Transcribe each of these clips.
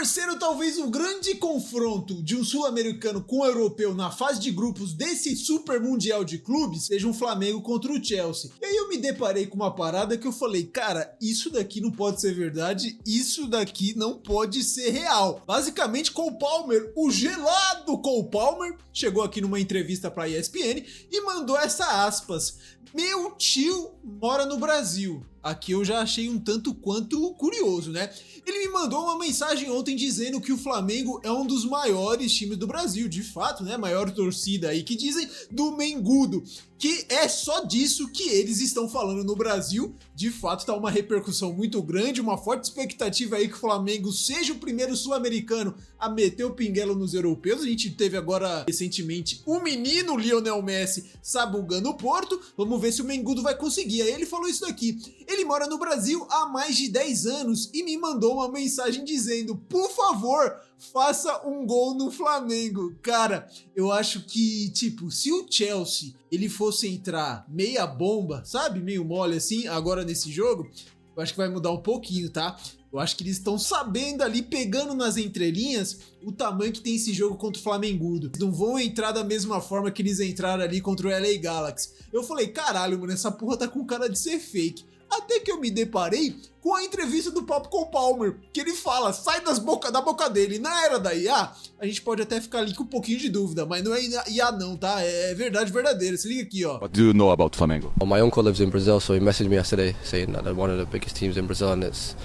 parceiro, talvez o grande confronto de um sul-americano com um europeu na fase de grupos desse super mundial de clubes seja um Flamengo contra o Chelsea. E aí eu me deparei com uma parada que eu falei, cara, isso daqui não pode ser verdade, isso daqui não pode ser real. Basicamente, Cole Palmer, o gelado Cole Palmer, chegou aqui numa entrevista pra ESPN e mandou essa aspas: meu tio mora no Brasil. Aqui eu já achei um tanto quanto curioso, né? Ele me mandou uma mensagem ontem dizendo que o Flamengo é um dos maiores times do Brasil, de fato, né? Maior torcida aí que dizem do Mengudo, que é só disso que eles estão falando no Brasil. De fato, tá uma repercussão muito grande, uma forte expectativa aí que o Flamengo seja o primeiro sul-americano a meter o pinguelo nos europeus. A gente teve agora, recentemente, o menino Lionel Messi sabugando o Porto. Vamos ver se o Mengudo vai conseguir. Aí ele falou isso daqui. Ele mora no Brasil há mais de 10 anos e me mandou uma mensagem dizendo, por favor, faça um gol no Flamengo. Cara, eu acho que, tipo, se o Chelsea ele fosse entrar meia bomba, sabe? Meio mole assim, agora nesse jogo, eu acho que vai mudar um pouquinho, tá? Eu acho que eles estão sabendo ali, pegando nas entrelinhas, o tamanho que tem esse jogo contra o Flamengudo. Eles não vão entrar da mesma forma que eles entraram ali contra o LA Galaxy. Eu falei, caralho, mano, essa porra tá com cara de ser fake. Até que eu me deparei com a entrevista do próprio Cole Palmer, que ele fala, sai da boca dele. Na era da IA, a gente pode até ficar ali com um pouquinho de dúvida, mas não é IA não, tá? É verdade verdadeira. Se liga aqui, ó. What do you know about Flamengo? Well, my uncle lives in Brazil, so he messaged me yesterday saying that they're one of the biggest teams in Brazil, and it's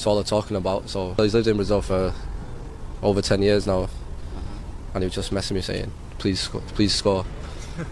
all they're talking about. So he's lived in Brazil for over 10 years now, and he just messaged me saying, please score.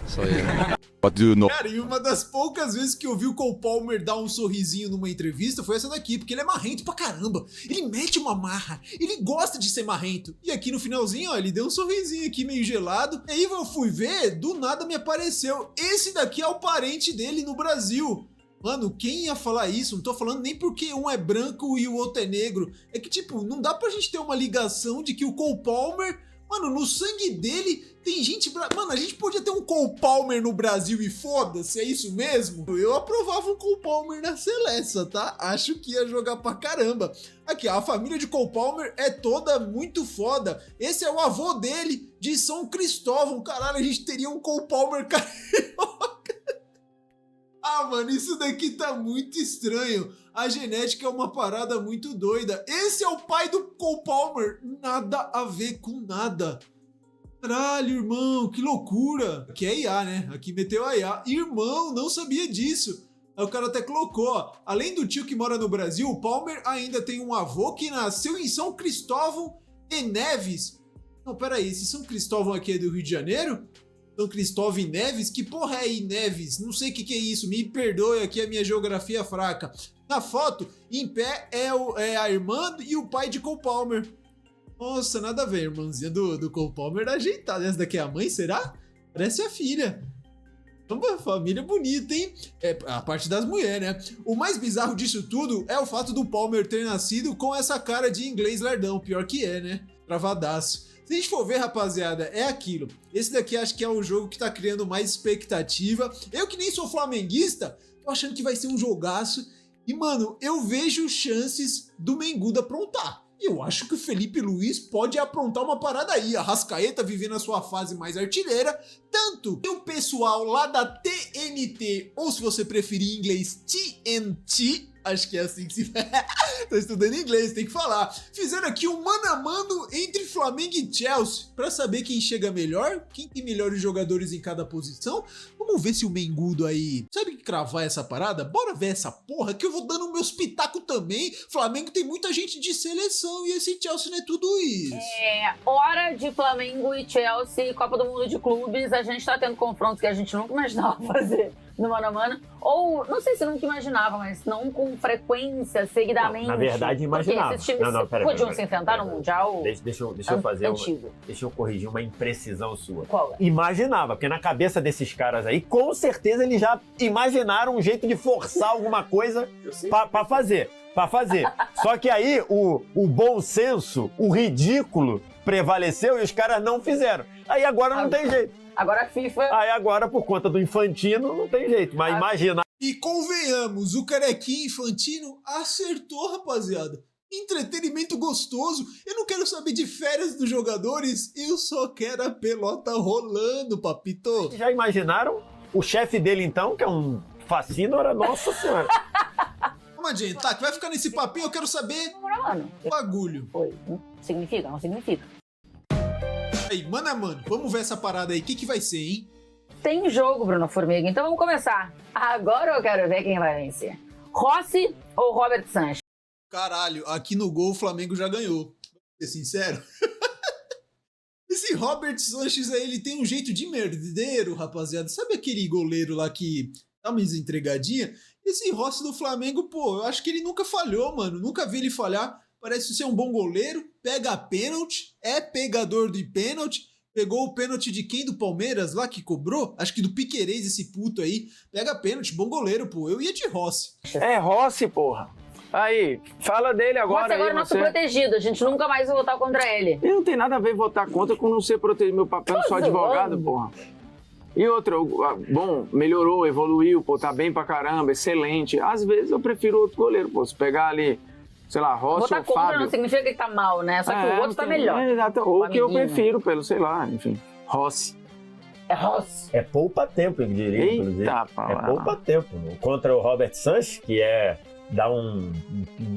So yeah. What do you know? Cara, e uma das poucas vezes que eu vi o Cole Palmer dar um sorrisinho numa entrevista foi essa daqui, porque ele é marrento pra caramba. Ele mete uma marra, ele gosta de ser marrento. E aqui no finalzinho, ó, ele deu um sorrisinho aqui meio gelado. E aí eu fui ver, do nada me apareceu. Esse daqui é o parente dele no Brasil. Mano, quem ia falar isso? Não tô falando nem porque um é branco e o outro é negro. É que, tipo, não dá pra gente ter uma ligação de que o Cole Palmer, mano, no sangue dele tem gente... Mano, a gente podia ter um Cole Palmer no Brasil e foda-se, é isso mesmo? Eu aprovava um Cole Palmer na Celeste, tá? Acho que ia jogar pra caramba. Aqui, ó, a família de Cole Palmer é toda muito foda. Esse é o avô dele, de São Cristóvão. Caralho, a gente teria um Cole Palmer carioca. Ah, mano, isso daqui tá muito estranho. A genética é uma parada muito doida. Esse é o pai do Cole Palmer. Nada a ver com nada. Caralho, irmão, que loucura. Aqui é IA, né? Aqui meteu a IA. Irmão, não sabia disso. Aí o cara até colocou, ó. Além do tio que mora no Brasil, o Palmer ainda tem um avô que nasceu em São Cristóvão e Neves. Não, peraí, esse São Cristóvão aqui é do Rio de Janeiro? São Cristóvão e Neves? Que porra é aí, Neves? Não sei o que é isso, me perdoe aqui a minha geografia fraca. Na foto, em pé, é a irmã e o pai de Cole Palmer. Nossa, nada a ver, irmãzinha do Cole Palmer ajeitada. Essa daqui é a mãe, será? Parece a filha. Uma família bonita, hein? É a parte das mulheres, né? O mais bizarro disso tudo é o fato do Palmer ter nascido com essa cara de inglês lerdão. Pior que é, né? Travadaço. Se a gente for ver, rapaziada, é aquilo. Esse daqui acho que é o jogo que tá criando mais expectativa. Eu que nem sou flamenguista, tô achando que vai ser um jogaço. E, mano, eu vejo chances do Mengudo aprontar. Eu acho que o Felipe Luiz pode aprontar uma parada aí. A Arrascaeta vivendo a sua fase mais artilheira. Tanto que o pessoal lá da TNT, ou se você preferir em inglês, TNT, acho que é assim que se... Tô estudando inglês, tem que falar. Fizeram aqui um mano a mano entre Flamengo e Chelsea pra saber quem chega melhor, quem tem melhores jogadores em cada posição. Vamos ver se o Mengudo aí sabe cravar essa parada? Bora ver essa porra que eu vou dando meus pitacos também. Flamengo tem muita gente de seleção e esse Chelsea não é tudo isso. É hora de Flamengo e Chelsea, Copa do Mundo de Clubes. A gente tá tendo confrontos que a gente nunca imaginava fazer no mano a mano. Ou, não sei se nunca imaginava, mas não com frequência, seguidamente. Não, na verdade, imaginava. Porque esses times podiam se enfrentar no Mundial. Deixa eu fazer deixa eu corrigir uma imprecisão sua. Qual é? Imaginava, porque na cabeça desses caras aí, com certeza eles já imaginaram um jeito de forçar alguma coisa pra fazer. Só que aí o bom senso, o ridículo prevaleceu e os caras não fizeram. Aí agora não tem jeito. Agora a FIFA... Aí agora, por conta do Infantino, não tem jeito. Mas imagina... E convenhamos, o carequinha Infantino acertou, rapaziada. Entretenimento gostoso. Eu não quero saber de férias dos jogadores. Eu só quero a pelota rolando, papito. Já imaginaram? O chefe dele, então, que é um facínora, nossa senhora. Vamos adiantar, que vai ficar nesse papinho, eu quero saber Mano, o bagulho. foi. Não significa, não significa. Aí, mano a mano, vamos ver essa parada aí. O que vai ser, hein? Tem jogo, Bruno Formiga, então vamos começar. Agora eu quero ver quem vai vencer. Rossi ou Robert Sanches? Caralho, aqui no gol o Flamengo já ganhou. Vou ser sincero. Esse Robert Sanches aí, ele tem um jeito de merdeiro, rapaziada. Sabe aquele goleiro lá que dá uma entregadinha? Esse Rossi do Flamengo, pô, eu acho que ele nunca falhou, mano. Nunca vi ele falhar. Parece ser um bom goleiro. Pega pênalti, é pegador de pênalti. Pegou o pênalti de quem? Do Palmeiras lá que cobrou? Acho que do Piquerez, esse puto aí. Pega pênalti, bom goleiro, pô. Eu ia de Rossi. É Rossi, porra. Aí, fala dele agora. Rossi agora é aí, nosso você... protegido, a gente nunca mais vai votar contra ele. E não tem nada a ver votar contra com não ser protegido. Meu papel é só advogado, porra. E outra, bom, melhorou, evoluiu, pô, tá bem pra caramba, excelente. Às vezes eu prefiro outro goleiro, pô. Se pegar ali, sei lá, Rossi votar ou contra Fábio. não significa que ele tá mal, né? Só que o outro tá melhor. Exato, ou O que eu amiguinho. prefiro, pelo, sei lá, enfim. Rossi. É Rossi. É poupa-tempo, eu diria, inclusive. Eita, É palavra. poupa-tempo. Contra o Robert Sanches, que dá um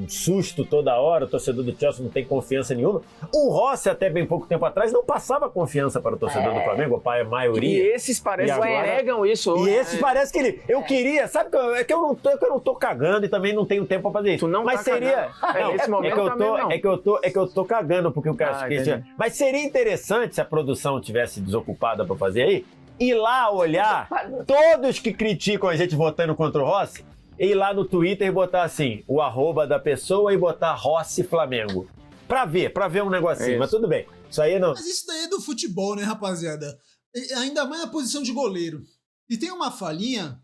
susto toda hora, o torcedor do Chelsea não tem confiança nenhuma. O Rossi, até bem pouco tempo atrás, não passava confiança para o torcedor do Flamengo, a E maioria. esses parecem E que agora- pregam isso. E esses parece que ele. Eu queria, sabe que eu não tô cagando e também não tenho tempo pra fazer isso. Tu não mas tá seria. cagando. Não, Nesse momento é que eu também tô, não. é que eu tô cagando, porque eu quero que entendi. mas seria interessante se a produção tivesse desocupada pra fazer aí, ir lá olhar todos que criticam a gente votando contra o Rossi, ir lá no Twitter e botar assim, o @, da pessoa e botar Rossi Flamengo. Pra ver um negocinho, Isso. mas tudo bem. Isso aí não. Mas isso daí é do futebol, né, rapaziada? Ainda mais na posição de goleiro. E tem uma falhinha,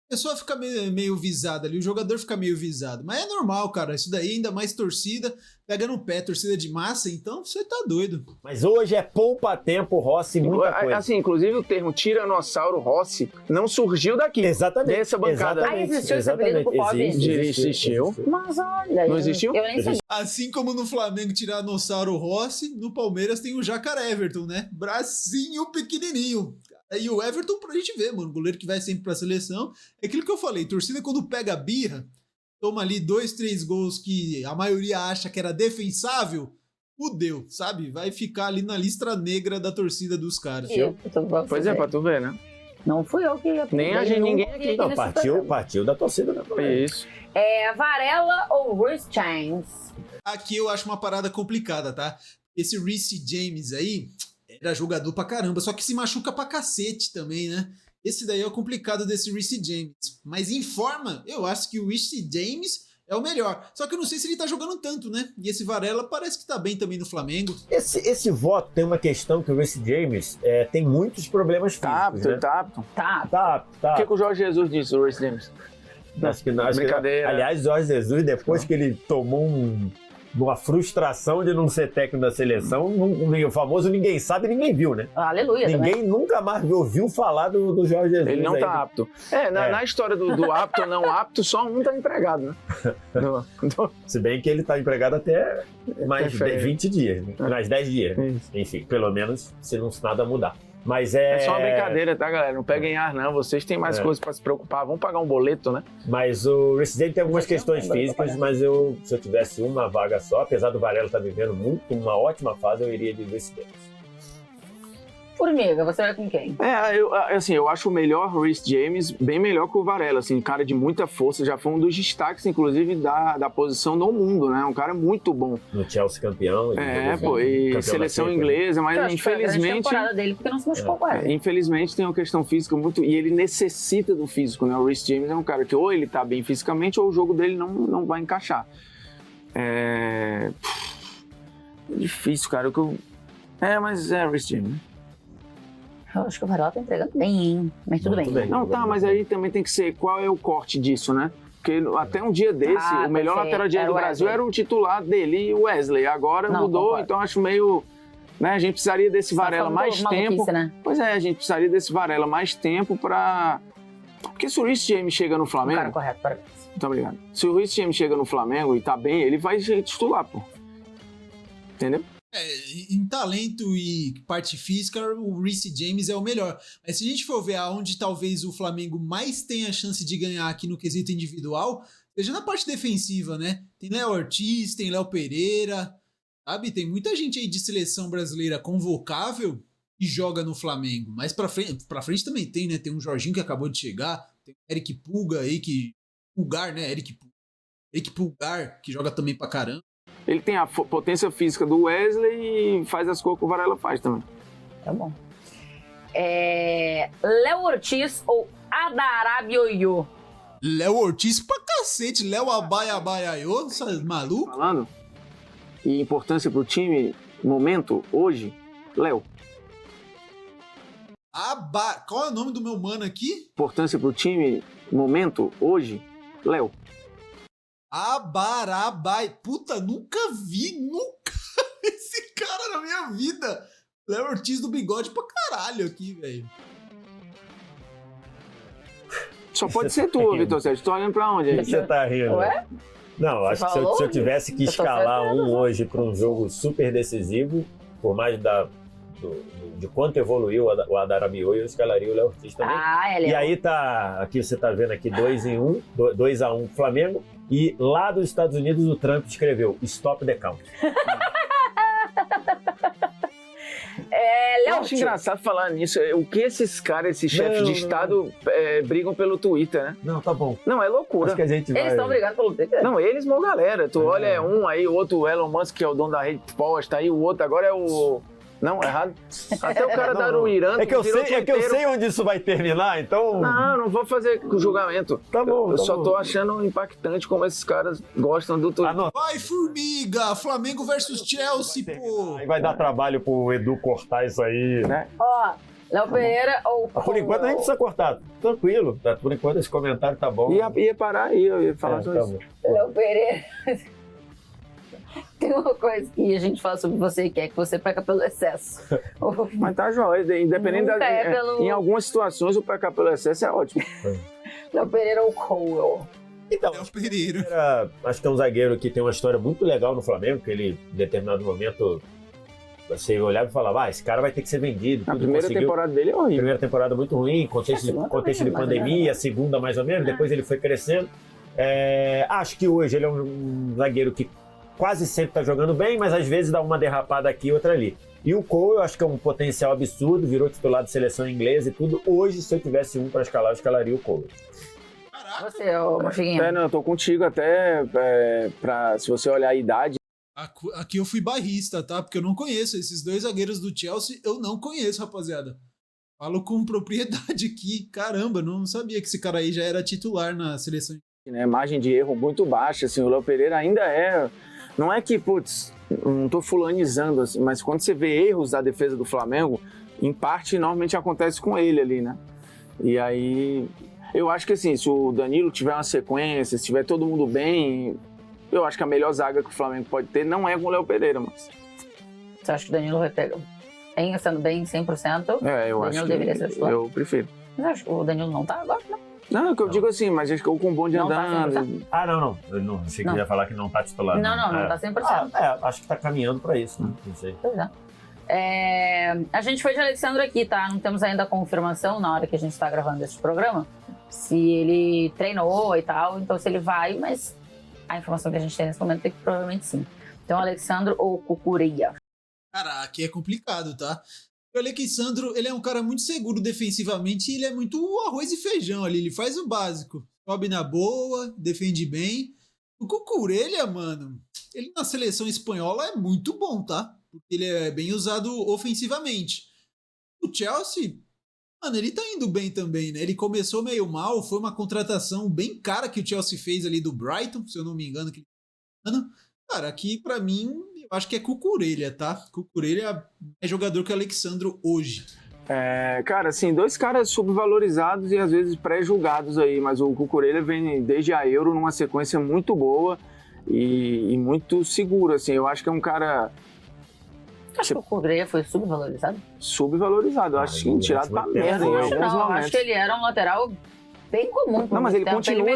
a pessoa fica meio visada ali, o jogador fica meio visado. Mas é normal, cara. Isso daí, ainda mais torcida, pega no pé, torcida de massa, então você tá doido. Mas hoje é poupa-tempo, Rossi, muita coisa. Assim, inclusive o termo Tiranossauro Rossi não surgiu daqui. Exatamente. Dessa bancada. Exatamente, Ah, existiu esse apelido pro Bob? Existiu. Mas olha... Não existiu? Eu nem sabia. Assim como no Flamengo Tiranossauro Rossi, no Palmeiras tem o Jacaré Everton, né? Bracinho pequenininho. E o Everton, pra gente ver, mano, goleiro que vai sempre pra seleção. É aquilo que eu falei, torcida quando pega a birra, toma ali 2, 3 gols que a maioria acha que era defensável, fudeu, sabe? Vai ficar ali na listra negra da torcida dos caras. Pois é, pra tu ver, né? Não fui eu que... Nem a gente, ninguém aqui. Não, partiu da torcida da Flamengo. Isso. É Varela ou Reece James? Aqui eu acho uma parada complicada, tá? Esse Reece James aí era jogador pra caramba, só que se machuca pra cacete também, né? Esse daí é o complicado desse Reece James. Mas em forma, eu acho que o Reece James é o melhor. Só que eu não sei se ele tá jogando tanto, né? E esse Varela parece que tá bem também no Flamengo. Esse voto tem uma questão que o Reece James tem muitos problemas Tá físicos, apto, né? tá apto. Tá. Tá. O que o Jorge Jesus disse, o Reece James? Acho que não. Brincadeira. Aliás, Jorge Jesus, depois que ele tomou uma frustração de não ser técnico da seleção, o famoso ninguém sabe, ninguém viu, né? Aleluia também. Ninguém nunca mais ouviu falar do Jorge Jesus. Ele não aí. tá apto. Na história do apto ou não apto, só um tá empregado, né? Se bem que ele tá empregado até mais Até 20 dias, né? Mais 10 dias. Né? Isso. Enfim, pelo menos se não nada mudar. Mas É só uma brincadeira, tá, galera? Não peguem ar, não. Vocês têm mais coisas pra se preocupar. Vamos pagar um boleto, né? Mas o Reece James tem algumas Você questões não tem físicas, pra mas se eu tivesse uma vaga só, apesar do Varela estar vivendo uma ótima fase, eu iria de Reece James. Formiga, você vai com quem? Eu acho o melhor Reece James bem melhor que o Varela, assim, cara de muita força, já foi um dos destaques, inclusive, da posição no mundo, né? Um cara muito bom. No Chelsea campeão. E campeão seleção da FIFA, inglesa, Eu mas acho que foi a grande infelizmente... temporada dele, porque não se machucou quase. Infelizmente tem uma questão física muito... E ele necessita do físico, né? O Reece James é um cara que ou ele tá bem fisicamente ou o jogo dele não vai encaixar. É difícil, cara. Mas é Reece James, né? Eu acho que o Varela tá entregando bem, hein? Mas tudo Muito bem. bem. Não, tá, mas aí também tem que ser qual é o corte disso, né? Porque até um dia desse, o melhor pode ser. lateral direito Era do o Brasil Wesley. era o titular dele, o Wesley. Agora Não, mudou, concordo. então acho meio... Né, a gente precisaria desse Varela falando mais maluquice, tempo. né? Pois é, a gente precisaria desse Varela mais tempo pra... Porque se o Reece James chega no O cara Flamengo... correto, parabéns. Muito obrigado. Se o Reece James chega no Flamengo e tá bem, ele vai ser titular, pô. Entendeu? Em talento e parte física, o Reece James é o melhor. Mas se a gente for ver aonde talvez o Flamengo mais tenha chance de ganhar aqui no quesito individual, seja na parte defensiva, né? Tem Léo Ortiz, tem Léo Pereira, sabe? Tem muita gente aí de seleção brasileira convocável que joga no Flamengo. Mas pra frente também tem, né? Tem um Jorginho que acabou de chegar, tem o Eric Pulga aí que... Pulgar, né? Eric Pulgar, que joga também pra caramba. Ele tem a potência física do Wesley e faz as coisas que o Varela faz também. Tá bom. Léo Ortiz ou Adarabioyo? Léo Ortiz pra cacete. Léo Abaiaiô, maluco? Falando. E importância pro time, momento, hoje, Léo. Qual é o nome do meu mano aqui? Importância pro time, momento, hoje, Léo. Abarabai. Puta, nunca vi esse cara na minha vida. Léo Ortiz do bigode pra caralho aqui, velho. Só pode ser tu, Vitor Sérgio. Tô olhando pra onde aí? Você tá rindo? Ué? Não, acho que se eu tivesse que escalar um hoje para um jogo super decisivo, por mais de quanto evoluiu o Adarabioyo, eu escalaria o Léo Ortiz também. E aí aqui você tá vendo aqui 2-1 Flamengo, e lá dos Estados Unidos o Trump escreveu Stop the Count. Eu acho engraçado falar nisso. O que esses caras, esses chefes de Estado, brigam pelo Twitter, né? Não, tá bom. Não, é loucura. Acho que a gente vai... Eles estão brigando pelo Twitter? Não, eles, mó galera. Tu olha um aí, o outro, o Elon Musk, que é o dono da rede posta, aí o outro agora é o... Não, errado. Até o cara da Aruirã... É que eu sei onde isso vai terminar, então... Não vou fazer julgamento. Tá bom. Eu só tô achando impactante como esses caras gostam do Twitter. Vai, formiga! Flamengo versus Chelsea, pô! Aí vai dar trabalho pro Edu cortar isso aí. Né? Ó, Léo Pereira ou... Por enquanto a gente precisa cortar. Tranquilo. Por enquanto esse comentário tá bom. Ia parar aí, eu ia falar sobre isso. Léo Pereira... Tem uma coisa que a gente fala sobre você, que é que você peca pelo excesso. Mas tá jóia, independente pelo... Em algumas situações o pecar pelo excesso é ótimo. Léo Pereira ou Cole? Então, Léo Pereira. Acho que é um zagueiro que tem uma história muito legal no Flamengo, que ele, em determinado momento, você olhava e falava, esse cara vai ter que ser vendido. A primeira temporada dele é horrível. Primeira temporada muito ruim, contexto de pandemia, a segunda mais ou menos, depois ele foi crescendo. Acho que hoje ele é um zagueiro que quase sempre tá jogando bem, mas às vezes dá uma derrapada aqui e outra ali. E o Cole, eu acho que é um potencial absurdo, virou titular de seleção inglesa e tudo. Hoje, se eu tivesse um para escalar, eu escalaria o Cole. Caraca! Você, ô Machiguinha. Não, eu tô contigo até se você olhar a idade. Aqui eu fui bairrista, tá? Porque eu não conheço. Esses dois zagueiros do Chelsea, eu não conheço, rapaziada. Falo com propriedade aqui. Caramba, não sabia que esse cara aí já era titular na seleção. Né, margem de erro muito baixa, assim, o Léo Pereira ainda é... Não é que, não tô fulanizando, assim, mas quando você vê erros da defesa do Flamengo, em parte, normalmente acontece com ele ali, né? E aí, eu acho que assim, se o Danilo tiver uma sequência, se tiver todo mundo bem, eu acho que a melhor zaga que o Flamengo pode ter não é com o Léo Pereira, mas... Você acha que o Danilo vai pegar? Sendo bem 100%, eu acho que deveria ser titular. eu prefiro. Mas acho que o Danilo não tá agora, não. Não, é o que eu digo assim, mas acho que eu com um bonde Não tá andando... Não. Eu não achei que ia falar que não tá titular. Não tá 100%. Acho que tá caminhando pra isso, né? Não sei. Pois é. A gente foi de Alexandre aqui, tá? Não temos ainda a confirmação na hora que a gente tá gravando esse programa, se ele treinou e tal, então se ele vai, mas a informação que a gente tem nesse momento é que provavelmente sim. Então, Alexandre ou Cucureia? Cara, aqui é complicado, tá? O Alexandro, ele é um cara muito seguro defensivamente e ele é muito arroz e feijão ali. Ele faz o básico. Sobe na boa, defende bem. O Cucurella, mano, ele na seleção espanhola é muito bom, tá? Porque ele é bem usado ofensivamente. O Chelsea, mano, ele tá indo bem também, né? Ele começou meio mal, foi uma contratação bem cara que o Chelsea fez ali do Brighton, se eu não me engano. Cara, aqui pra mim, eu acho que é Cucurella, tá? Cucurella é jogador que o Alexandro hoje. Cara, assim, dois caras subvalorizados e às vezes pré-julgados aí, mas o Cucurella vem desde a Euro numa sequência muito boa e muito seguro, assim. Eu acho que é um cara... Acho que o Cucurella foi subvalorizado? Subvalorizado, eu acho que tirado pra merda em alguns momentos. Acho que ele era um lateral bem comum. Não, mas ele tempo, continua.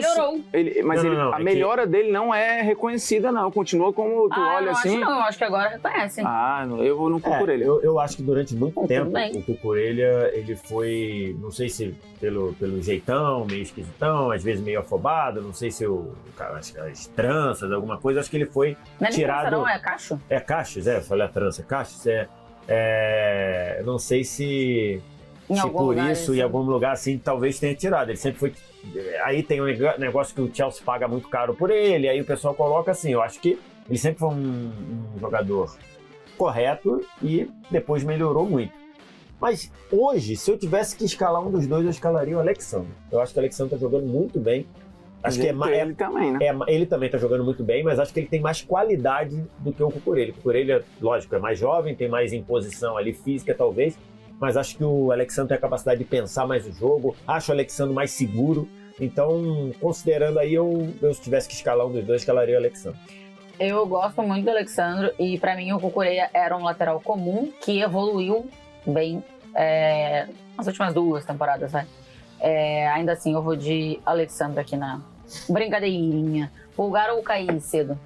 Ele melhorou. A melhora dele não é reconhecida, não. Continua como tu olha eu não assim. Acho, não, eu acho que agora reconhecem. Eu não Cucurella. Eu acho que durante muito tempo bem. o Cucurella, ele foi, não sei se pelo jeitão, meio esquisitão, às vezes meio afobado, não sei se acho que as tranças, alguma coisa, acho que ele foi Não é nem tirado... trança, não, é cacho? É Cachos, falei a trança, Cachos, não sei se algum por lugar, isso, assim. em algum lugar assim, talvez tenha tirado. Ele sempre foi. Aí tem um negócio que o Chelsea paga muito caro por ele, aí o pessoal coloca assim. Eu acho que ele sempre foi um jogador correto e depois melhorou muito. Mas hoje, se eu tivesse que escalar um dos dois, eu escalaria o Alexandre. Eu acho que o Alexandre tá jogando muito bem. Acho que ele também, né? Ele também tá jogando muito bem, mas acho que ele tem mais qualidade do que o Cucurella. O Cucurella, lógico, é mais jovem, tem mais imposição ali física, talvez, mas acho que o Alexandre tem a capacidade de pensar mais o jogo, acho o Alexandre mais seguro. Então, considerando aí, eu se tivesse que escalar um dos dois, escalaria o Alexandre. Eu gosto muito do Alexandre e pra mim o Cucurella era um lateral comum que evoluiu bem nas últimas 2 temporadas, né? Ainda assim, eu vou de Alexandre aqui na brincadeirinha. Pulgar ou cair cedo?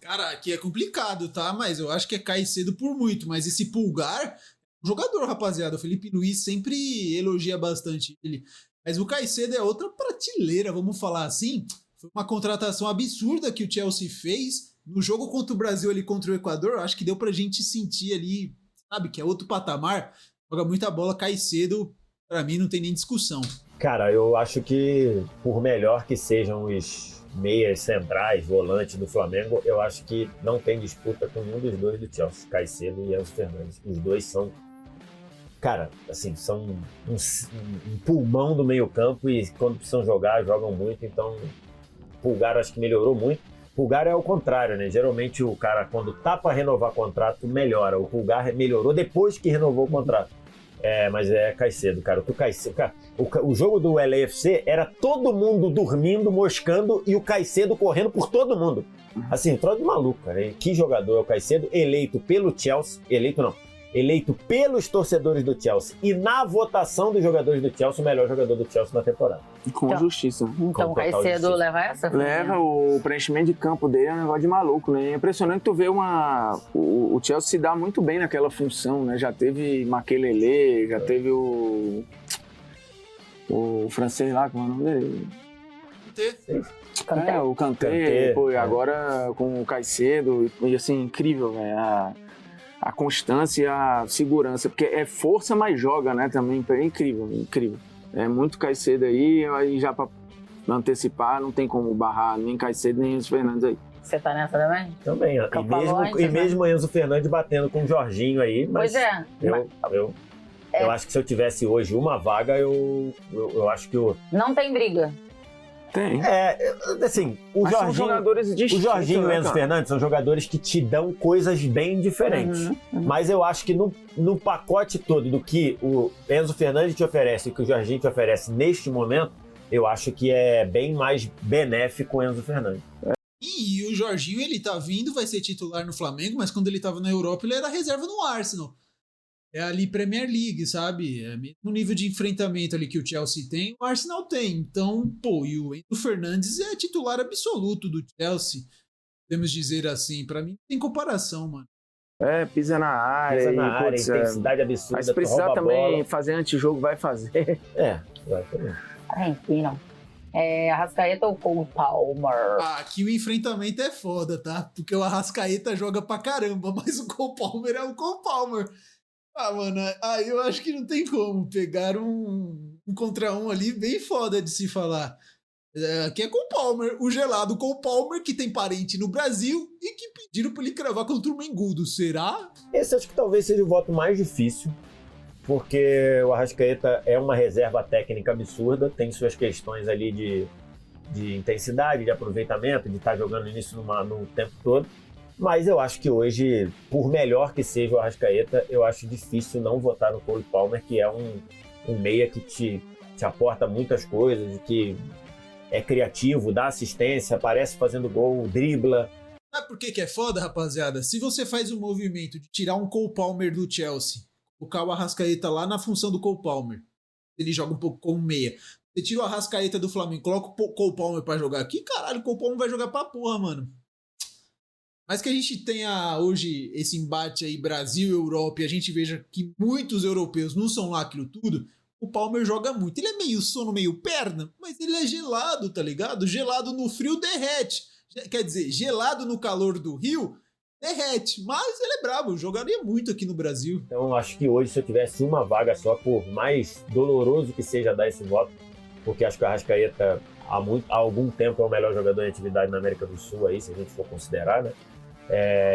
Cara, aqui é complicado, tá? Mas eu acho que é cair cedo por muito. Mas esse Pulgar, jogador, rapaziada. O Felipe Luiz sempre elogia bastante ele. Mas o Caicedo é outra prateleira, vamos falar assim. Foi uma contratação absurda que o Chelsea fez. No jogo contra o Brasil ali contra o Equador, acho que deu pra gente sentir ali, sabe, que é outro patamar. Joga muita bola, Caicedo, pra mim não tem nem discussão. Cara, eu acho que por melhor que sejam os meias centrais, volantes do Flamengo, eu acho que não tem disputa com nenhum dos dois do Chelsea, Caicedo e Enzo Fernandes. Os dois são, cara, assim, são um pulmão do meio campo e quando precisam jogar, jogam muito. Então, Pulgar acho que melhorou muito. Pulgar é o contrário, né? Geralmente o cara, quando tá pra renovar contrato, melhora. O Pulgar melhorou depois que renovou o contrato. Mas é Caicedo, cara. O jogo do LAFC era todo mundo dormindo, moscando e o Caicedo correndo por todo mundo. Assim, troço de maluco, cara. Que jogador é o Caicedo? Eleito pelo Chelsea. Eleito pelos torcedores do Chelsea. E na votação dos jogadores do Chelsea, o melhor jogador do Chelsea na temporada. Com justiça. Então o Caicedo leva essa? Leva, o preenchimento de campo dele é um negócio de maluco, né? É impressionante tu ver o Chelsea se dá muito bem naquela função, né? Já teve Makelele, já teve o francês lá, como é o nome dele? Kanté. O Kanté, agora com o Caicedo, e assim, incrível, velho. A constância e a segurança, porque é força, mas joga, né, também, é incrível, incrível. É muito Caicedo aí já pra antecipar, não tem como barrar nem Caicedo, nem Enzo Fernandes aí. Você tá nessa também? Também, e mesmo Enzo Fernandes batendo com o Jorginho aí, mas pois é. Eu acho que se eu tivesse hoje uma vaga, eu acho que Não tem briga. Tem. Assim, são jogadores distintos, o Jorginho e o Enzo cara? Fernandes são jogadores que te dão coisas bem diferentes. Mas eu acho que no pacote todo do que o Enzo Fernandes te oferece e que o Jorginho te oferece neste momento, eu acho que é bem mais benéfico o Enzo Fernandes. E o Jorginho, ele tá vindo, vai ser titular no Flamengo, mas quando ele tava na Europa, ele era reserva no Arsenal. É ali Premier League, sabe? É mesmo nível de enfrentamento ali que o Chelsea tem, o Arsenal tem. Então, e o Enzo Fernandes é titular absoluto do Chelsea. Podemos dizer assim, pra mim não tem comparação, mano. Pisa na área. Intensidade absurda. Mas se precisar também fazer antijogo, vai fazer. Exatamente. Enfim, não. Arrascaeta ou Cole Palmer? Aqui o enfrentamento é foda, tá? Porque o Arrascaeta joga pra caramba, mas o Cole Palmer é o Cole Palmer. Mano, aí eu acho que não tem como. Pegaram um contra um ali bem foda de se falar. Aqui é Cole Palmer, o gelado Cole Palmer, que tem parente no Brasil e que pediram pra ele cravar contra o Mengudo. Será? Esse acho que talvez seja o voto mais difícil, porque o Arrascaeta é uma reserva técnica absurda, tem suas questões ali de intensidade, de aproveitamento, de estar jogando isso no tempo todo. Mas eu acho que hoje, por melhor que seja o Arrascaeta, eu acho difícil não votar no Cole Palmer, que é um meia que te aporta muitas coisas, que é criativo, dá assistência, aparece fazendo gol, dribla. Sabe por que é foda, rapaziada? Se você faz o movimento de tirar um Cole Palmer do Chelsea, colocar o Arrascaeta lá na função do Cole Palmer, ele joga um pouco como meia. Você tira o Arrascaeta do Flamengo, coloca o Cole Palmer pra jogar aqui, caralho, o Cole Palmer vai jogar pra porra, mano. Mas que a gente tenha hoje esse embate aí Brasil e Europa e a gente veja que muitos europeus não são lá aquilo tudo, o Palmer joga muito. Ele é meio sono, meio perna, mas ele é gelado, tá ligado? Gelado no frio derrete. Quer dizer, gelado no calor do Rio derrete. Mas ele é brabo, jogaria muito aqui no Brasil. Então, acho que hoje, se eu tivesse uma vaga só, por mais doloroso que seja dar esse voto, porque acho que o Arrascaeta há algum tempo é o melhor jogador em atividade na América do Sul, aí, se a gente for considerar, né?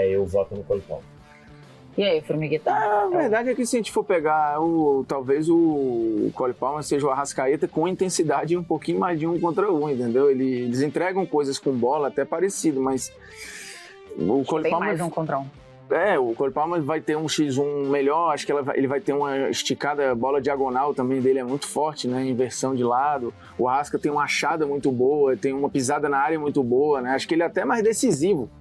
Eu voto no Cole Palmer. E aí, Formigueta? A verdade é que se a gente for pegar, talvez o Cole Palmer seja o Arrascaeta com intensidade um pouquinho mais de 1 contra 1, entendeu? Eles entregam coisas com bola até parecido, mas o Cole Tem Palmer... mais 1 contra 1. O Cole Palmer vai ter um X1 melhor, acho que ele vai ter uma esticada, bola diagonal também dele é muito forte, né? Inversão de lado. O Arrasca tem uma achada muito boa, tem uma pisada na área muito boa, né? Acho que ele é até mais decisivo,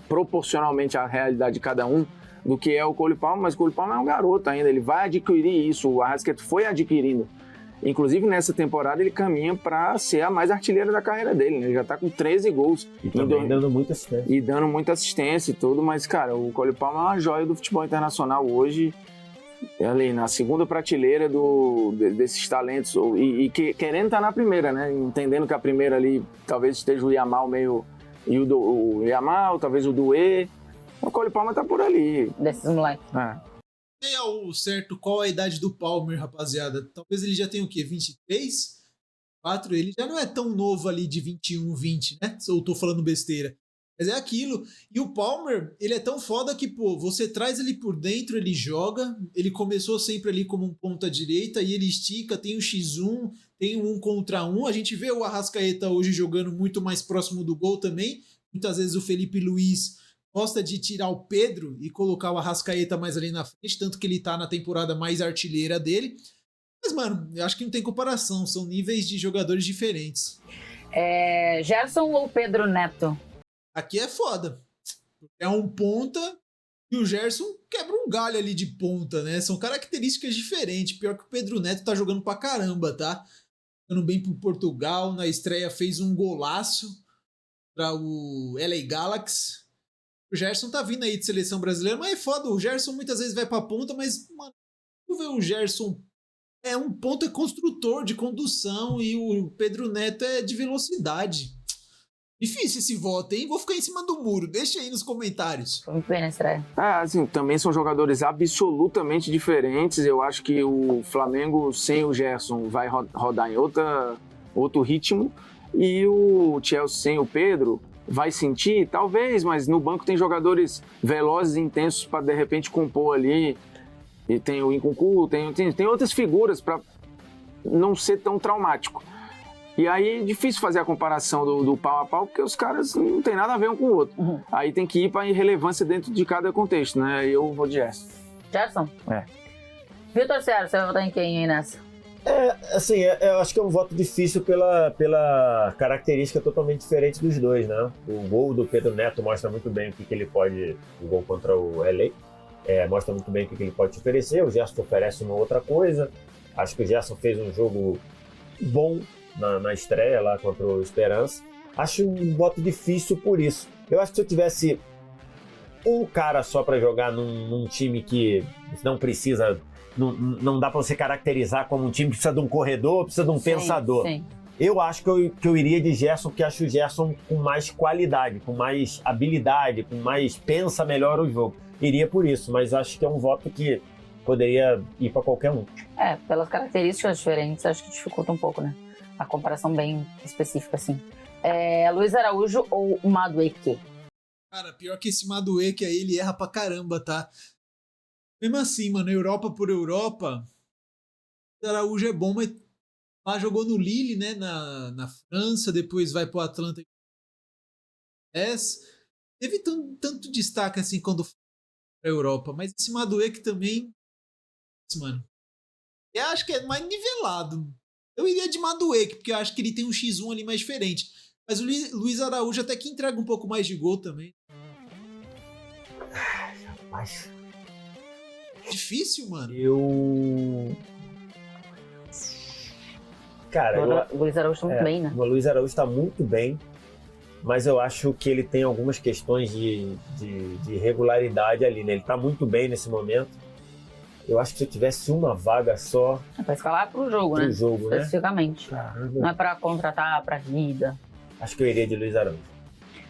proporcionalmente à realidade de cada um, do que é o Cole Palmer, mas o Cole Palmer é um garoto ainda, ele vai adquirir isso, o Arrascaeta foi adquirindo. Inclusive, nessa temporada, ele caminha para ser a mais artilheira da carreira dele, né? Ele já tá com 13 gols. E também dando muita assistência. E dando muita assistência e tudo, mas, cara, o Cole Palmer é uma joia do futebol internacional hoje, ali na segunda prateleira desses talentos, e querendo estar na primeira, né? Entendendo que a primeira ali, talvez esteja o Yamal meio... E o Yamal, talvez o Doué. O Cole Palmer tá por ali. Desses moleques. Tem ao certo qual a idade do Palmer, rapaziada. Talvez ele já tenha o quê? 23? 4? Ele já não é tão novo ali de 21, 20, né? Se eu tô falando besteira. Mas é aquilo. E o Palmer, ele é tão foda que, pô, você traz ele por dentro, ele joga. Ele começou sempre ali como um ponta direita e ele estica, tem o X1, tem o 1 contra 1. A gente vê o Arrascaeta hoje jogando muito mais próximo do gol também. Muitas vezes o Felipe Luiz gosta de tirar o Pedro e colocar o Arrascaeta mais ali na frente, tanto que ele tá na temporada mais artilheira dele. Mas, mano, eu acho que não tem comparação, são níveis de jogadores diferentes. Gerson ou Pedro Neto? Aqui é foda. É um ponta e o Gerson quebra um galho ali de ponta, né? São características diferentes. Pior que o Pedro Neto tá jogando pra caramba, tá? Jogando bem pro Portugal, na estreia fez um golaço pra o LA Galaxy. O Gerson tá vindo aí de seleção brasileira, mas é foda. O Gerson muitas vezes vai pra ponta, mas, mano, tu vê o Gerson é um ponta construtor de condução e o Pedro Neto é de velocidade. Difícil esse voto, hein? Vou ficar em cima do muro. Deixa aí nos comentários. Foi muito bem na estreia. Assim, também são jogadores absolutamente diferentes. Eu acho que o Flamengo sem o Gerson vai rodar em outro ritmo. E o Chelsea sem o Pedro vai sentir, talvez, mas no banco tem jogadores velozes e intensos para de repente compor ali. E tem o Nkunku, tem outras figuras para não ser tão traumático. E aí é difícil fazer a comparação do pau a pau, porque os caras não tem nada a ver um com o outro. Uhum. Aí tem que ir para irrelevância dentro de cada contexto, né? Eu vou de Gerson. Gerson? É. Vitor Sérgio, você vai votar em quem aí nessa? Assim, eu acho que é um voto difícil pela característica totalmente diferente dos dois, né? O gol do Pedro Neto mostra muito bem o que ele pode... O gol contra o LA mostra muito bem o que ele pode te oferecer. O Gerson oferece uma outra coisa. Acho que o Gerson fez um jogo bom na estreia lá contra o Esperança. Acho um voto difícil por isso. Eu acho que se eu tivesse um cara só para jogar num time que não precisa... Não dá para você caracterizar como um time que precisa de um corredor, precisa de um pensador. Sim. Eu acho que eu iria de Gerson, porque acho o Gerson com mais qualidade, com mais habilidade, com mais pensa melhor o jogo. Iria por isso, mas acho que é um voto que poderia ir para qualquer um. Pelas características diferentes, acho que dificulta um pouco, né? A comparação bem específica, assim. Luiz Araújo ou Madueke? Cara, pior que esse Madueke aí, ele erra pra caramba, tá? Mesmo assim, mano, Europa por Europa, o Araújo é bom, mas lá jogou no Lille, né, na França, depois vai pro Atlanta. Teve tanto destaque assim quando foi pra Europa, mas esse Madueke também, mano, eu acho que é mais nivelado. Eu iria de Madueke, porque eu acho que ele tem um X1 ali mais diferente. Mas o Luiz Araújo até que entrega um pouco mais de gol também. Rapaz... Difícil, mano. Cara, O Luiz Araújo tá muito bem, né? O Luiz Araújo está muito bem, mas eu acho que ele tem algumas questões de regularidade ali, né? Ele tá muito bem nesse momento. Eu acho que se eu tivesse uma vaga só É pra escalar pro jogo, né? pro jogo, né? Especificamente. Caramba, Não é pra contratar pra vida. acho que eu iria de Luiz Araújo.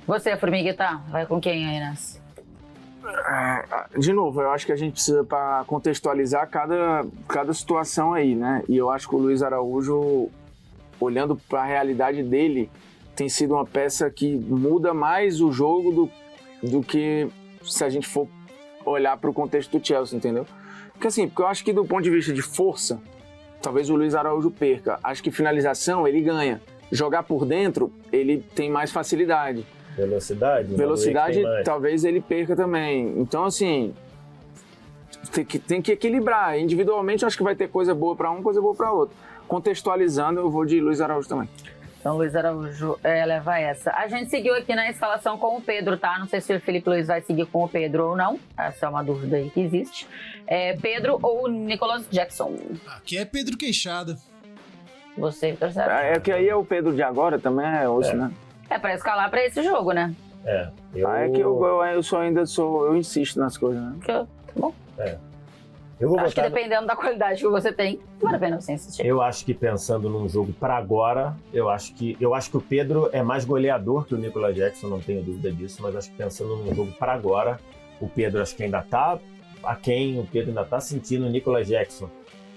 Você, Formiguita, vai com quem aí nessa? De novo, eu acho que a gente precisa para contextualizar cada situação aí, né? E eu acho que o Luiz Araújo, olhando para a realidade dele, tem sido uma peça que muda mais o jogo do que se a gente for olhar para o contexto do Chelsea, entendeu? Porque eu acho que do ponto de vista de força, talvez o Luiz Araújo perca. Acho que finalização ele ganha. Jogar por dentro, ele tem mais facilidade. Velocidade, talvez ele perca também. Então, assim, tem que equilibrar. Individualmente, eu acho que vai ter coisa boa para um, coisa boa para outro. Contextualizando, eu vou de Luiz Araújo também. Então, Luiz Araújo leva essa. A gente seguiu aqui na escalação com o Pedro, tá? Não sei se o Felipe Luiz vai seguir com o Pedro ou não. Essa é uma dúvida aí que existe. Pedro ou Nicolas Jackson? Aqui é Pedro Queixada. Você, percebe? É que aí é o Pedro de agora também, né? É pra escalar pra esse jogo, né? É que eu insisto nas coisas, né? Tá bom. Eu vou Acho que botar dependendo da qualidade que você tem, vale a pena você insistir. Eu acho que pensando num jogo para agora, eu acho que o Pedro é mais goleador que o Nicolas Jackson, não tenho dúvida disso, mas acho que pensando num jogo para agora, o Pedro acho que ainda tá o Pedro ainda tá sentindo o Nicolas Jackson.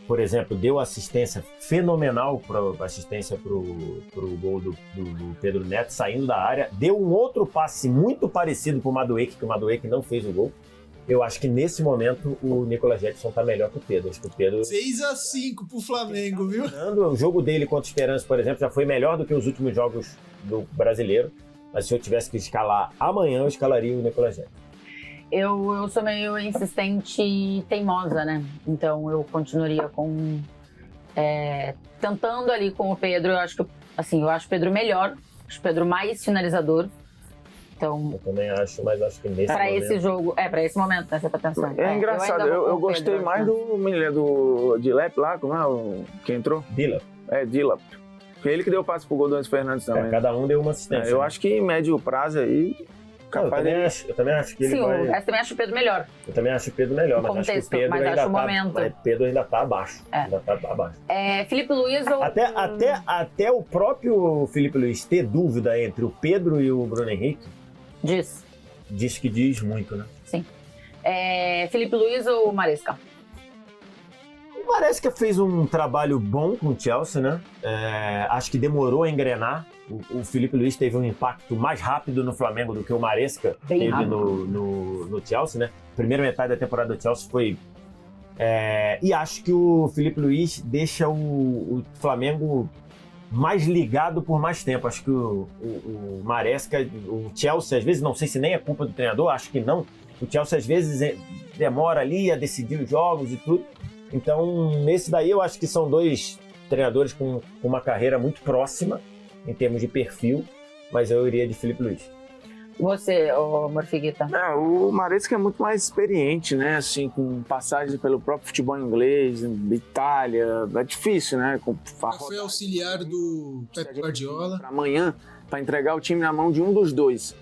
Por exemplo, deu assistência fenomenal pro gol do Pedro Neto saindo da área, deu um outro passe muito parecido pro Madueke, que o Madueke não fez o gol. Eu acho que nesse momento o Nicolas Jackson tá melhor que o Pedro. Acho que o Pedro 6-5 pro Flamengo, viu? o jogo dele contra o Esperança, por exemplo, já foi melhor do que os últimos jogos do brasileiro. Mas se eu tivesse que escalar amanhã, eu escalaria o Nicolas Jackson. Eu sou meio insistente e teimosa, né? Então eu continuaria com... tentando ali com o Pedro. Eu acho o Pedro melhor. Acho o Pedro mais finalizador. Então, eu também acho, mas acho que nesse pra momento... esse jogo, pra esse momento, né? Você tá pensando. É engraçado, eu gostei mais do Dilep lá, como é o que entrou? Dilep. Dilep. Foi ele que deu o passe pro gol do Anderson Fernandes também. Cada um deu uma assistência. Eu acho que em médio prazo aí... Eu também acho que ele vai... Sim, eu também acho o Pedro melhor. Eu também acho o Pedro melhor, mas contexto, acho que o Pedro mas ainda acho o momento. Pedro ainda tá abaixo. Ainda tá abaixo. Felipe Luiz ou... Até o próprio Felipe Luiz ter dúvida entre o Pedro e o Bruno Henrique... Diz que diz muito, né? Sim. Felipe Luiz ou Maresca? O Maresca fez um trabalho bom com o Chelsea, né? Acho que demorou a engrenar. O Felipe Luiz teve um impacto mais rápido no Flamengo do que o Maresca teve no Chelsea, né? Primeira metade da temporada do Chelsea foi... e acho que o Felipe Luiz deixa o Flamengo mais ligado por mais tempo. Acho que o Maresca, o Chelsea, às vezes, não sei se nem é culpa do treinador, acho que não. O Chelsea, às vezes, demora ali a decidir os jogos e tudo. Então, nesse daí, eu acho que são dois treinadores com uma carreira muito próxima, em termos de perfil, mas eu iria de Felipe Luiz. Você, Morfiguita? O Maresca é muito mais experiente, né? Assim, com passagens pelo próprio futebol inglês, Itália. É difícil, né? Foi auxiliar do Pep Guardiola. Para amanhã, para entregar o time na mão de um dos dois.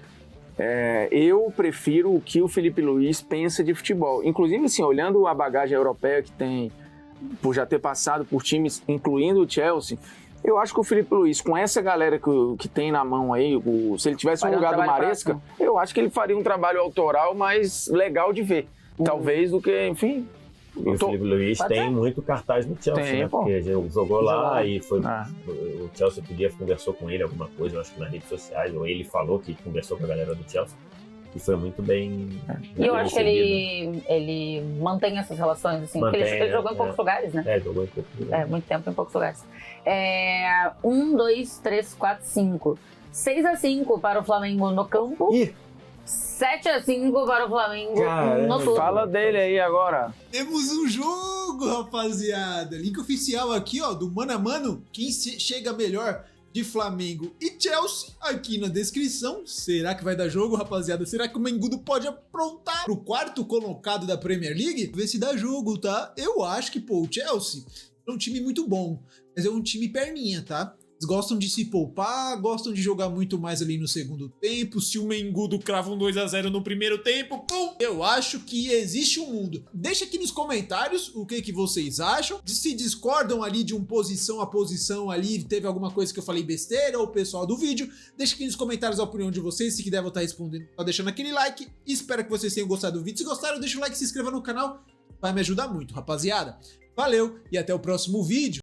Eu prefiro o que o Felipe Luiz pensa de futebol. Inclusive, assim, olhando a bagagem europeia que tem, por já ter passado por times, incluindo o Chelsea, eu acho que o Felipe Luiz, com essa galera que tem na mão aí, se ele tivesse no lugar do Maresca, eu acho que ele faria um trabalho autoral mais legal de ver. Talvez do que, enfim... O Felipe Luiz tem muito cartaz no Chelsea, né? Porque jogou lá e foi... O Chelsea conversou com ele alguma coisa, eu acho que nas redes sociais, ou ele falou que conversou com a galera do Chelsea. E foi muito bem... E eu acho que ele mantém essas relações, assim, porque ele jogou em poucos lugares, né? Jogou em poucos lugares. Muito tempo em poucos lugares. 1, 2, 3, 4, 5. 6-5 para o Flamengo no campo. 7-5 para o Flamengo no turno. Fala dele aí agora. Temos um jogo, rapaziada. Link oficial aqui, ó, do Mano a Mano. Quem chega melhor de Flamengo e Chelsea aqui na descrição. Será que vai dar jogo, rapaziada? Será que o Mengudo pode aprontar pro quarto colocado da Premier League? Ver se dá jogo, tá? Eu acho que, o Chelsea É um time muito bom, mas é um time perninha, tá? Eles gostam de se poupar, gostam de jogar muito mais ali no segundo tempo. Se o Mengudo crava um 2-0 no primeiro tempo, pum! Eu acho que existe um mundo. Deixa aqui nos comentários o que vocês acham. Se discordam ali de posição a posição ali, teve alguma coisa que eu falei besteira, ou o pessoal do vídeo. Deixa aqui nos comentários a opinião de vocês. Se quiser, eu vou estar respondendo, tá deixando aquele like. Espero que vocês tenham gostado do vídeo. Se gostaram, deixa o like, se inscreva no canal. Vai me ajudar muito, rapaziada. Valeu e até o próximo vídeo.